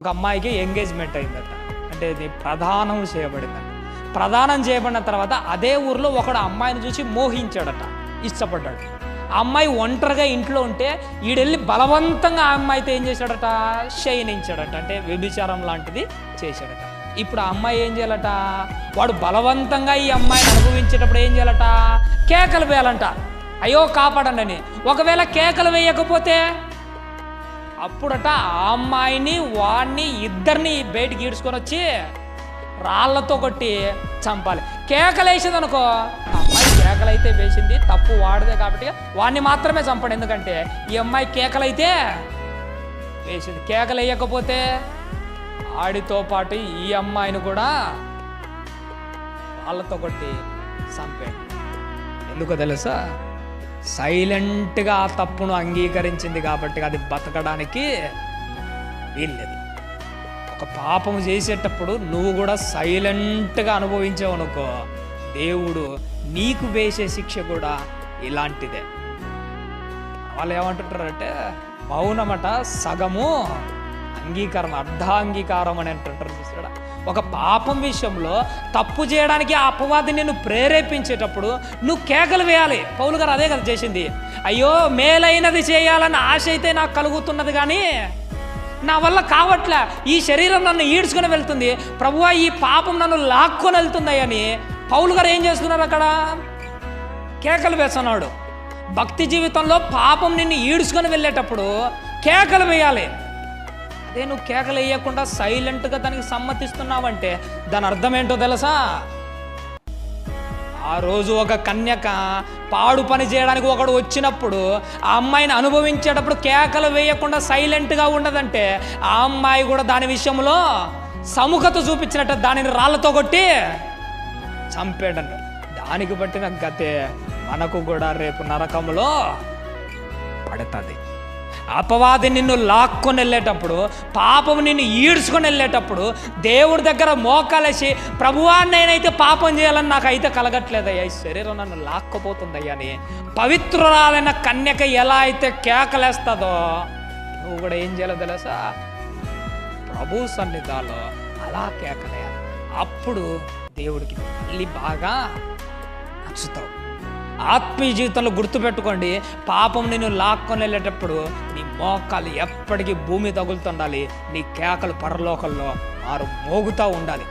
ఒక అమ్మాయికి ఎంగేజ్మెంట్ అయిందట. అంటే ఇది ప్రదానం చేయబడిందట. ప్రదానం చేయబడిన తర్వాత అదే ఊర్లో ఒకడు అమ్మాయిని చూసి మోహించాడట, ఇష్టపడ్డాడు. ఆ అమ్మాయి ఒంటరిగా ఇంట్లో ఉంటే ఈడెళ్ళి బలవంతంగా ఆ అమ్మాయితో ఏం చేశాడట, శయనించాడట. అంటే వ్యభిచారం లాంటిది చేశాడట. ఇప్పుడు ఆ అమ్మాయి ఏం చేయాలట, వాడు బలవంతంగా ఈ అమ్మాయిని అనుభవించేటప్పుడు ఏం చేయాలట, కేకలు వేయాలంట, అయ్యో కాపాడండి అని. ఒకవేళ కేకలు వేయకపోతే అప్పుడట ఆ అమ్మాయిని వాడిని ఇద్దరిని బయటికి ఈడ్చుకొని వచ్చి రాళ్లతో కొట్టి చంపాలి. కేకలు వేసింది అనుకో, అమ్మాయి కేకలైతే వేసింది, తప్పు వాడిదే కాబట్టి వాడిని మాత్రమే చంపండి. ఎందుకంటే ఈ అమ్మాయి కేకలైతే వేసింది, కేకలు వేయకపోతే ఆడితో పాటు ఈ అమ్మాయిని కూడా రాళ్లతో కొట్టి చంపేయండి. ఎందుకో తెలుసా, సైలెంట్గా ఆ తప్పును అంగీకరించింది కాబట్టి అది బతకడానికి వీల్లేదు. ఒక పాపం చేసేటప్పుడు నువ్వు కూడా సైలెంట్గా అనుభవించావు అనుకో, దేవుడు నీకు వేసే శిక్ష కూడా ఇలాంటిదే. వాళ్ళు ఏమంటుంటారంటే మౌనమట సగము అంగీకారం, అర్ధాంగీకారం అని అంటుంటారు. చూసాడా, ఒక పాపం విషయంలో తప్పు చేయడానికి ఆ అపవాది నిన్ను ప్రేరేపించేటప్పుడు నువ్వు కేకలు వేయాలి. పౌలు గారు అదే కదా చేసింది. అయ్యో మేలైనది చేయాలని ఆశ అయితే నాకు కలుగుతున్నది, కానీ నా వల్ల కావట్లే, ఈ శరీరం నన్ను ఈడ్చుకొని వెళ్తుంది, ప్రభువా ఈ పాపం నన్ను లాక్కొని వెళ్తుంది అని పౌలు గారు ఏం చేస్తున్నారు, అక్కడ కేకలు వేస్తున్నాడు. భక్తి జీవితంలో పాపం నిన్ను ఈడ్చుకొని వెళ్ళేటప్పుడు కేకలు వేయాలి. అదే నువ్వు కేకలు వేయకుండా సైలెంట్గా దానికి సమ్మతిస్తున్నావంటే దాని అర్థం ఏంటో తెలుసా, ఆ రోజు ఒక కన్యక పాడు పని చేయడానికి ఒకడు వచ్చినప్పుడు ఆ అమ్మాయిని అనుభవించేటప్పుడు కేకలు వేయకుండా సైలెంట్గా ఉండదంటే ఆ అమ్మాయి కూడా దాని విషయంలో సముఖత చూపించినట్టు దానిని రాళ్లతో కొట్టి చంపేటంట. దానికి బట్టిన గతే మనకు కూడా రేపు నరకంలో పడుతుంది. అపవాది నిన్ను లాక్కొని వెళ్ళేటప్పుడు, పాపం నిన్ను ఈడ్చుకొని వెళ్ళేటప్పుడు దేవుడి దగ్గర మోకాలేసి, ప్రభువా నేనైతే పాపం చేయాలని నాకు అయితే కలగట్లేదయ్యా, ఈ శరీరం నన్ను లాక్కపోతుందయ్యా అని పవిత్రురాలైన కన్యక ఎలా అయితే కేకలేస్తుందో నువ్వు కూడా ఏం చేయాలో తెలుసా, ప్రభు సన్నిధానంలో అలా కేకలేయాలి. అప్పుడు దేవుడికి మళ్ళీ బాగా నచ్చుతావు. ఆత్మీయ జీవితంలో గుర్తుపెట్టుకోండి, పాపం నిన్ను లాక్కొని వెళ్ళేటప్పుడు నీ మోకాలు ఎప్పటికీ భూమి తగులుతుండాలి, నీ కేకలు పరలోకంలో మోగుతూ ఉండాలి.